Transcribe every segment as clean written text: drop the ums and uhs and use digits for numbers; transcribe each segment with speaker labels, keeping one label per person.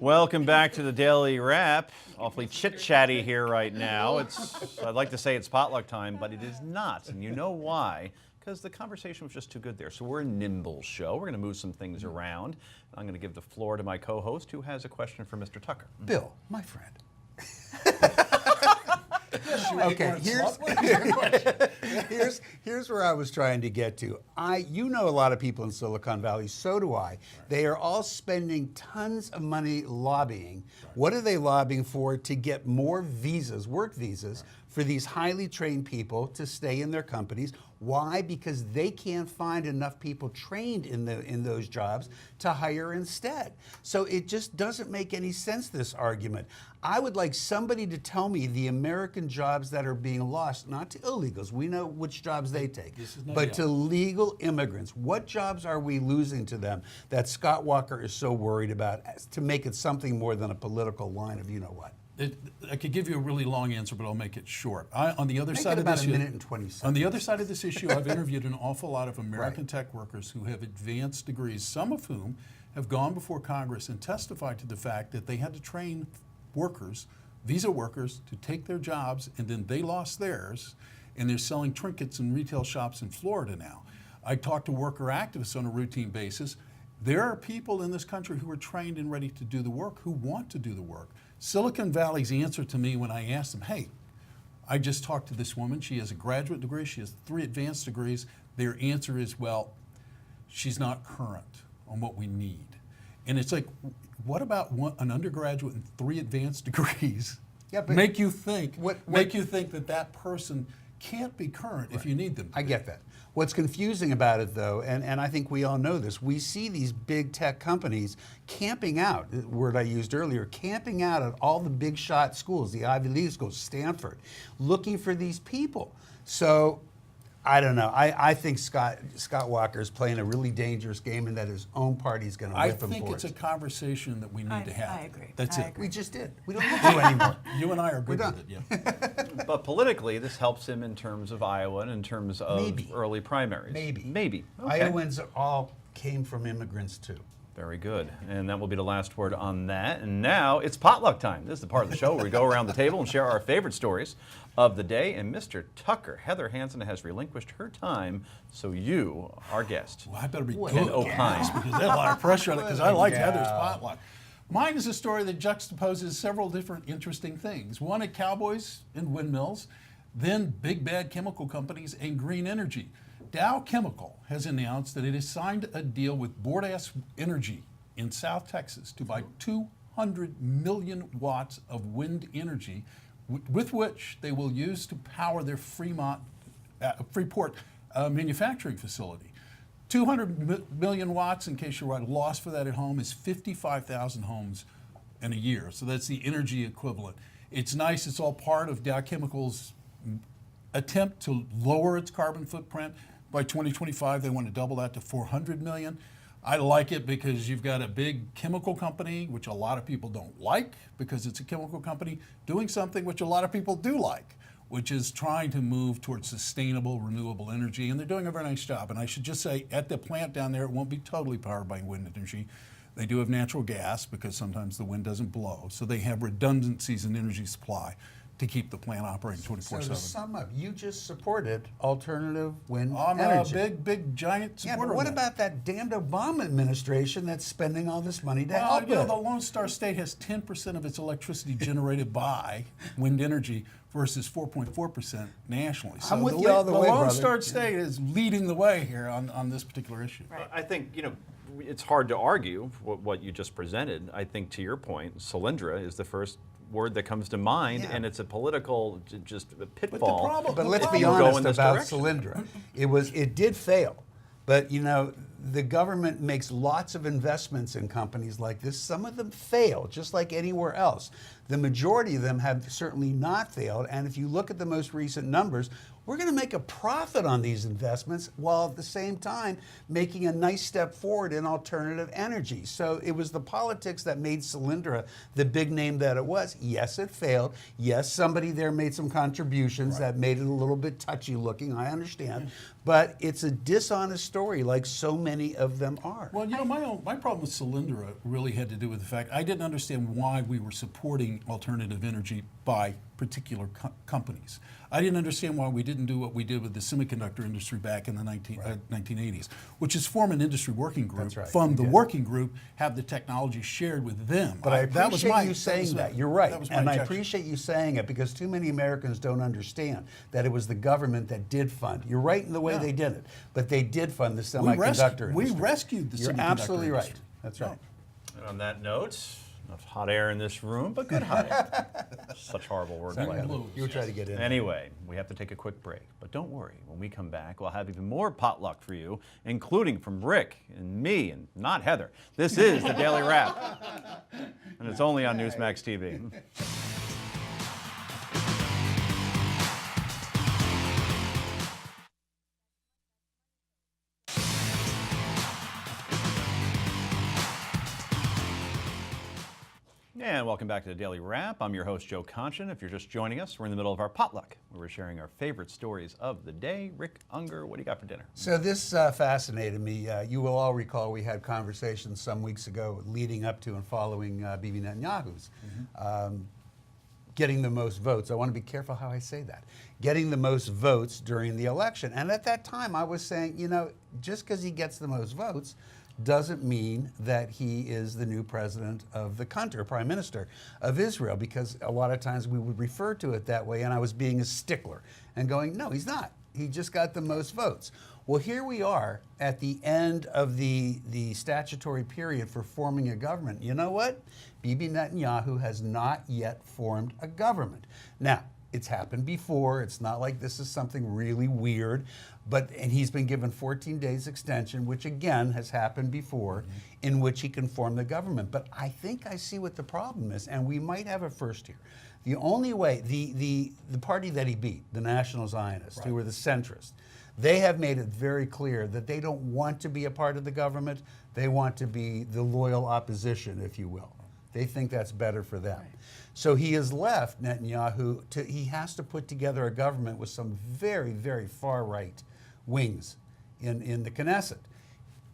Speaker 1: Welcome back to the Daily Wrap. Awfully chit-chatty here right now. I'd like to say it's potluck time, but it is not, and you know why. Because the conversation was just too good there. So we're a nimble show. We're going to move some things around. I'm going to give the floor to my co-host, who has a question for Mr. Tucker.
Speaker 2: Bill, my friend. Okay, here's where I was trying to get to. You know a lot of people in Silicon Valley, so do I. Right. They are all spending tons of money lobbying. Right. What are they lobbying for? To get more visas, work visas, for these highly trained people to stay in their companies. Why? Because they can't find enough people trained in those jobs to hire instead. So it just doesn't make any sense, this argument. I would like somebody to tell me the American jobs that are being lost, not to illegals, we know which jobs they take, but to legal immigrants. What jobs are we losing to them that Scott Walker is so worried about to make it something more than a political line of you-know-what?
Speaker 3: I could give you a really long answer, but I'll make it short. On the other
Speaker 2: Make
Speaker 3: side
Speaker 2: it
Speaker 3: of
Speaker 2: about
Speaker 3: this
Speaker 2: a minute and 20 seconds.
Speaker 3: On the other side of this issue, I've interviewed an awful lot of American
Speaker 2: Right.
Speaker 3: tech workers who have advanced degrees, some of whom have gone before Congress and testified to the fact that they had to train workers, visa workers, to take their jobs, and then they lost theirs, and they're selling trinkets in retail shops in Florida now. I talk to worker activists on a routine basis. There are people in this country who are trained and ready to do the work, who want to do the work. Silicon Valley's answer to me when I asked them, hey, I just talked to this woman, she has a graduate degree, she has 3 advanced degrees. Their answer is, well, she's not current on what we need. And it's like, what about an undergraduate and 3 advanced degrees make you think that that person can't be current if you need them?
Speaker 2: I get that. What's confusing about it, though, and I think we all know this, we see these big tech companies camping out, the word I used earlier, camping out at all the big shot schools, the Ivy League schools, Stanford, looking for these people. So, I don't know. I think Scott Walker is playing a really dangerous game, and that his own party's going to whip him for it.
Speaker 3: I think it's a conversation that we need to have.
Speaker 4: I agree.
Speaker 3: That's it.
Speaker 2: We just did. We don't need to anymore.
Speaker 3: You and I are good with it, yeah.
Speaker 1: But politically, this helps him in terms of Iowa and in terms of early primaries. Maybe. Okay.
Speaker 2: Iowans all came from immigrants, too.
Speaker 1: Very good. And that will be the last word on that. And now it's potluck time. This is the part of the show where we go around the table and share our favorite stories of the day. And Mr. Tucker, Heather Hansen, has relinquished her time, so you, our guest,
Speaker 3: well, I better be
Speaker 1: can opine.
Speaker 3: Because there's a lot of pressure on it, because I like Heather's potluck. Mine is a story that juxtaposes several different interesting things. One at cowboys and windmills, then big bad chemical companies and green energy. Dow Chemical has announced that it has signed a deal with Bordas Energy in South Texas to buy 200 million watts of wind energy, with which they will use to power their Freeport manufacturing facility. 200 million watts, in case you're lost for that at home, is 55,000 homes in a year. So that's the energy equivalent. It's nice. It's all part of Dow Chemical's attempt to lower its carbon footprint. By 2025, they want to double that to 400 million. I like it because you've got a big chemical company, which a lot of people don't like because it's a chemical company, doing something which a lot of people do like, which is trying to move towards sustainable, renewable energy, and they're doing a very nice job. And I should just say, at the plant down there, it won't be totally powered by wind energy. They do have natural gas because sometimes the wind doesn't blow, so they have redundancies in energy supply to keep the plant operating 24/7.
Speaker 2: So to sum up, you just supported alternative wind
Speaker 3: I'm
Speaker 2: energy.
Speaker 3: a big, giant supporter.
Speaker 2: Yeah, but what about that damned Obama administration that's spending all this money to help
Speaker 3: you know,
Speaker 2: it?
Speaker 3: the Lone Star State has 10% of its electricity generated by wind energy versus 4.4% nationally. So
Speaker 2: I'm with you all the way,
Speaker 3: Lone
Speaker 2: brother.
Speaker 3: Star State is leading the way here on this particular issue.
Speaker 4: Right.
Speaker 1: I think, it's hard to argue what you just presented. I think, to your point, Solyndra is the first word that comes to mind, and it's a political just pitfall.
Speaker 2: But let's be
Speaker 1: Go
Speaker 2: honest
Speaker 1: in this
Speaker 2: about
Speaker 1: direction.
Speaker 2: Solyndra. It did fail, but the government makes lots of investments in companies like this. Some of them fail, just like anywhere else. The majority of them have certainly not failed, and if you look at the most recent numbers, we're going to make a profit on these investments while at the same time making a nice step forward in alternative energy. So it was the politics that made Solyndra the big name that it was. Yes, it failed. Yes, somebody there made some contributions that made it a little bit touchy looking. I understand. But it's a dishonest story like so many of them are.
Speaker 3: Well, you know, my problem with Solyndra really had to do with the fact I didn't understand why we were supporting alternative energy by particular companies. I didn't understand why we didn't do what we did with the semiconductor industry back in the 1980s, which is form an industry working group, fund the working group, have the technology shared with them.
Speaker 2: But I appreciate you saying that. You're right. And I
Speaker 3: objection.
Speaker 2: appreciate you saying it because too many Americans don't understand that it was the government that did fund. You're right in the way they did it, but they did fund the semiconductor industry.
Speaker 3: We rescued the semiconductor industry.
Speaker 2: You're absolutely right. That's right.
Speaker 1: And on that note, enough hot air in this room, but good hot air. Such horrible wordplay.
Speaker 2: You were trying to get in.
Speaker 1: Anyway, we have to take a quick break, but don't worry. When we come back, we'll have even more potluck for you, including from Rick and me and not Heather. This is the Daily Wrap, and it's only on Newsmax TV. And welcome back to the Daily Wrap. I'm your host, Joe Conchin. If you're just joining us, we're in the middle of our potluck, where we're sharing our favorite stories of the day. Rick Unger, what do you got for dinner?
Speaker 2: So this fascinated me. You will all recall we had conversations some weeks ago leading up to and following Bibi Netanyahu's getting the most votes. I want to be careful how I say that. Getting the most votes during the election. And at that time, I was saying, you know, just because he gets the most votes doesn't mean that he is the new president of the country, or prime minister of Israel, because a lot of times we would refer to it that way, and I was being a stickler and going, no, he's not. He just got the most votes. Well, here we are at the end of the statutory period for forming a government. You know what? Bibi Netanyahu has not yet formed a government. Now, it's happened before. It's not like this is something really weird. And he's been given 14 days extension, which again has happened before, in which he can form the government. But I think I see what the problem is, and we might have a first here. The only way, the party that he beat, the National Zionists, who were the centrists, they have made it very clear that they don't want to be a part of the government. They want to be the loyal opposition, if you will. They think that's better for them. Right. So he has left Netanyahu, he has to put together a government with some very, very far-right wings in the Knesset.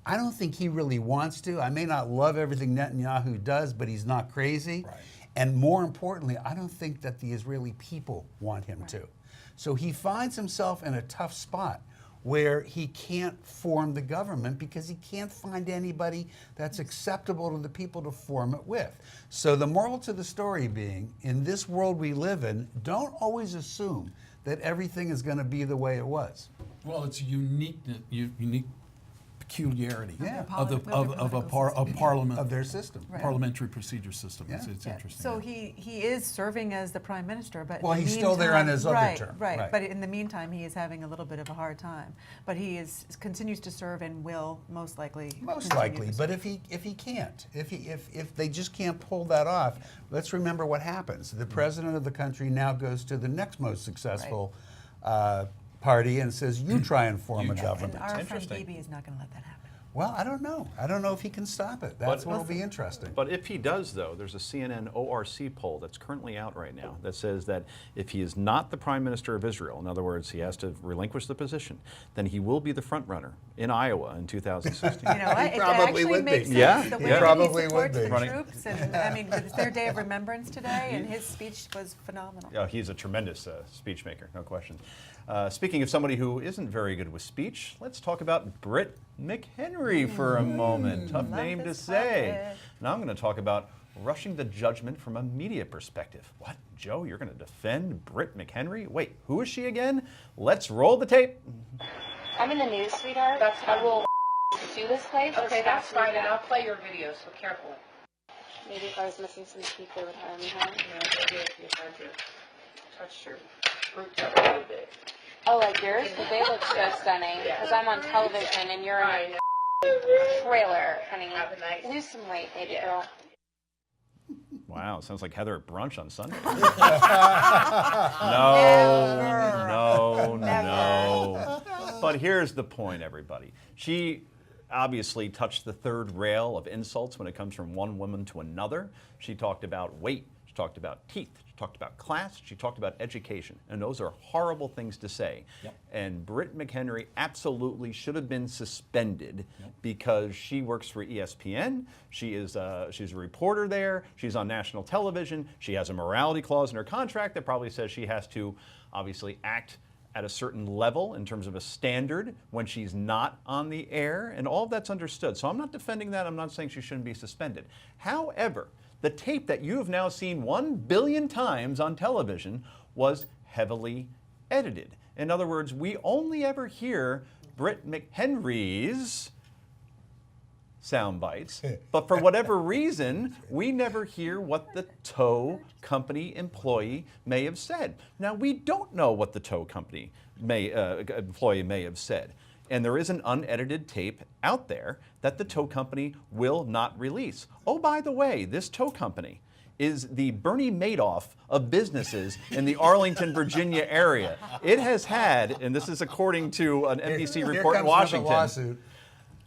Speaker 2: I don't think he really wants to. I may not love everything Netanyahu does, but he's not crazy. Right. And more importantly, I don't think that the Israeli people want him to. So he finds himself in a tough spot where he can't form the government because he can't find anybody that's acceptable to the people to form it with. So the moral to the story being, in this world we live in, don't always assume that everything is going to be the way it was.
Speaker 3: Well, it's a unique peculiarity of parliament,
Speaker 2: of their system,
Speaker 3: parliamentary procedure system.
Speaker 2: Yeah.
Speaker 3: It's interesting.
Speaker 4: So he is serving as the prime minister, but
Speaker 2: well, he's still there on his other term.
Speaker 4: Right. But in the meantime, he is having a little bit of a hard time. But he continues to serve and will most likely.
Speaker 2: But if they just can't pull that off, let's remember what happens. The president of the country now goes to the next most successful party and says, you try and form a government.
Speaker 4: And our friend Bibi is not going to let that happen.
Speaker 2: Well, I don't know. I don't know if he can stop it. That's what will be interesting.
Speaker 1: But if he does, though, there's a CNN ORC poll that's currently out right now that says that if he is not the prime minister of Israel, in other words, he has to relinquish the position, then he will be the front runner in Iowa in 2016.
Speaker 4: You know what?
Speaker 2: He probably would be.
Speaker 4: The way
Speaker 2: he probably would be.
Speaker 4: The troops, and I mean, it's their day of remembrance today, and his speech was phenomenal.
Speaker 1: Yeah, he's a tremendous speech maker, no question. Speaking of somebody who isn't very good with speech, let's talk about Britt McHenry for a moment. Tough name to say. Now I'm going to talk about rushing the judgment from a media perspective. What, Joe, you're going to defend Britt McHenry? Wait, who is she again? Let's roll the tape.
Speaker 5: I'm in the news, sweetheart. I will sue this place.
Speaker 6: Okay, that's fine, and I'll play your video, so careful.
Speaker 5: Maybe if I was missing some teeth, they would hire me, huh?
Speaker 6: No, maybe if you had to touch your fruit up a little bit.
Speaker 5: Oh, like yours? Because they look so stunning. Because I'm on television and you're in a trailer, honey.
Speaker 6: Have a nice
Speaker 5: Lose some weight, baby girl.
Speaker 1: Wow, sounds like Heather at brunch on Sunday. No. But here's the point, everybody. She obviously touched the third rail of insults when it comes from one woman to another. She talked about weight. She talked about teeth. She talked about class. She talked about education. And those are horrible things to say.
Speaker 7: Yep.
Speaker 1: And Britt McHenry absolutely should have been suspended because she works for ESPN. She's a reporter there. She's on national television. She has a morality clause in her contract that probably says she has to obviously act at a certain level in terms of a standard when she's not on the air, and all of that's understood. So I'm not defending that. I'm not saying she shouldn't be suspended. However, the tape that you have now seen 1 billion times on television was heavily edited. In other words, we only ever hear Britt McHenry's sound bites, but for whatever reason, we never hear what the tow company employee may have said. Now, we don't know what the tow company employee may have said, and there is an unedited tape out there that the tow company will not release. Oh, by the way, this tow company is the Bernie Madoff of businesses in the Arlington, Virginia area. It has had, and this is according to an NBC report in Washington,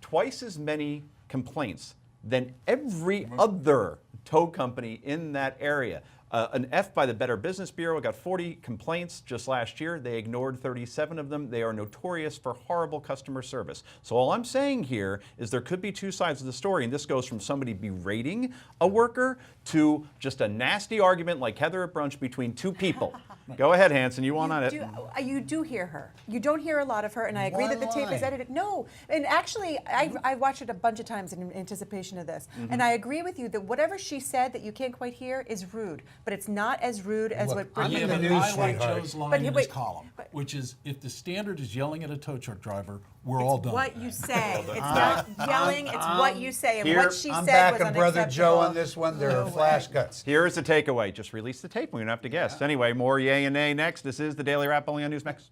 Speaker 1: twice as many complaints than every other tow company in that area. An F by the Better Business Bureau got 40 complaints just last year. They ignored 37 of them. They are notorious for horrible customer service. So all I'm saying here is there could be two sides of the story, and this goes from somebody berating a worker to just a nasty argument like Heather at brunch between two people. Go ahead, Hanson. You want on it?
Speaker 4: You do hear her. You don't hear a lot of her, and I agree that the tape is edited. No, and actually, I watched it a bunch of times in anticipation of this, and I agree with you that whatever she said that you can't quite hear is rude, but it's not as rude as what Britt
Speaker 3: Yeah, but
Speaker 2: news,
Speaker 3: I like
Speaker 2: sweetheart.
Speaker 3: Joe's line
Speaker 4: But
Speaker 3: in
Speaker 4: wait,
Speaker 3: his column,
Speaker 4: but-
Speaker 3: which is, if the standard is yelling at a tow truck driver, we're all done.
Speaker 4: what you say. It's not yelling, it's what you say, and
Speaker 1: Here-
Speaker 4: what she
Speaker 2: I'm
Speaker 4: said was
Speaker 2: backing Brother Joe
Speaker 4: unacceptable.
Speaker 2: on this one. There are flash cuts.
Speaker 1: Here's the takeaway. Just release the tape. We don't have to guess. Anyway, more yay and nay next. This is the Daily Wrap only on Newsmax.